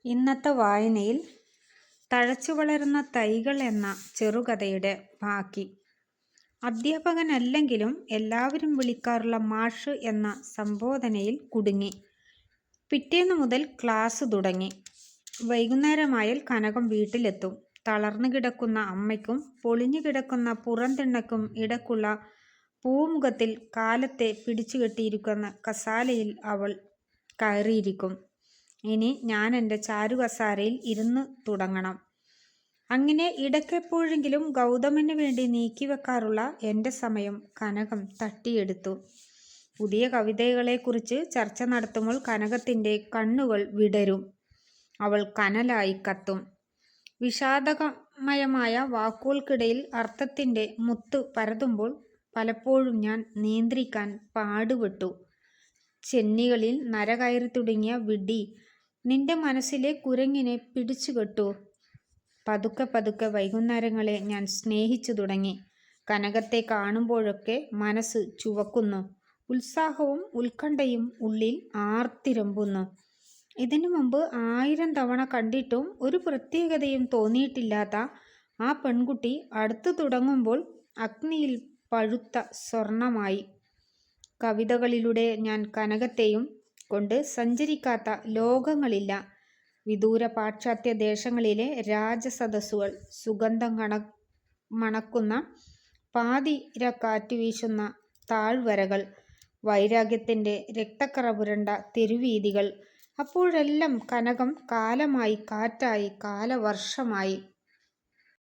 ഇന്നത്തെ വായനയിൽ തഴച്ചു വളരുന്ന തൈകൾ എന്ന ചെറുകഥയുടെ ബാക്കി. അധ്യാപകനല്ലെങ്കിലും എല്ലാവരും വിളിക്കാറുള്ള മാഷ് എന്ന സംബോധനയിൽ കുടുങ്ങി. പിറ്റേന്ന് മുതൽ ക്ലാസ് തുടങ്ങി. വൈകുന്നേരമായാൽ കനകം വീട്ടിലെത്തും. തളർന്നു കിടക്കുന്ന അമ്മയ്ക്കും പൊളിഞ്ഞു കിടക്കുന്ന പുറംതിണ്ണയ്ക്കും ഇടയ്ക്കുള്ള പൂമുഖത്തിൽ കാലത്തെ പിടിച്ചുകെട്ടിയിരിക്കുന്ന കസാലയിൽ അവൾ കയറിയിരിക്കും. ഇനി ഞാൻ എൻ്റെ ചാരുകസാരയിൽ ഇരുന്ന് തുടങ്ങണം. അങ്ങനെ ഇടയ്ക്കെപ്പോഴെങ്കിലും ഗൗതമന് വേണ്ടി നീക്കിവെക്കാറുള്ള എൻ്റെ സമയം കനകം തട്ടിയെടുത്തു. പുതിയ കവിതകളെക്കുറിച്ച് ചർച്ച നടത്തുമ്പോൾ കനകത്തിൻ്റെ കണ്ണുകൾ വിടരും. അവൾ കനലായി കത്തും. വിഷാദമയമായ വാക്കുകൾക്കിടയിൽ അർത്ഥത്തിൻ്റെ മുത്ത് പരതുമ്പോൾ പലപ്പോഴും ഞാൻ നിയന്ത്രിക്കാൻ പാടുപെട്ടു. ചെന്നികളിൽ നര കയറി തുടങ്ങിയ വിഡ്ഢി, നിന്റെ മനസ്സിലെ കുരങ്ങിനെ പിടിച്ചുകെട്ടു. പതുക്കെ പതുക്കെ വൈകുന്നേരങ്ങളെ ഞാൻ സ്നേഹിച്ചു തുടങ്ങി. കനകത്തെ കാണുമ്പോഴൊക്കെ മനസ്സ് ചുവക്കുന്നു. ഉത്സാഹവും ഉത്കണ്ഠയും ഉള്ളിൽ ആർത്തിരമ്പുന്നു. ഇതിനു മുമ്പ് 1000 തവണ കണ്ടിട്ടും ഒരു പ്രത്യേകതയും തോന്നിയിട്ടില്ലാത്ത ആ പെൺകുട്ടി അടുത്തു തുടങ്ങുമ്പോൾ അഗ്നിയിൽ പഴുത്ത സ്വർണമായി. കവിതകളിലൂടെ ഞാൻ കനകത്തെയും കൊണ്ട് സഞ്ചരിക്കാത്ത ലോകങ്ങളില്ല. വിദൂര പാശ്ചാത്യ ദേശങ്ങളിലെ രാജസദസ്സുകൾ, സുഗന്ധം മണക്കുന്ന പാതിരക്കാറ്റ് വീശുന്ന താഴ്വരകൾ, വൈരാഗ്യത്തിൻ്റെ രക്തക്കറ പുരണ്ട തെരുവീഥികൾ. അപ്പോഴെല്ലാം കനകം കാലമായി, കാറ്റായി, കാലവർഷമായി.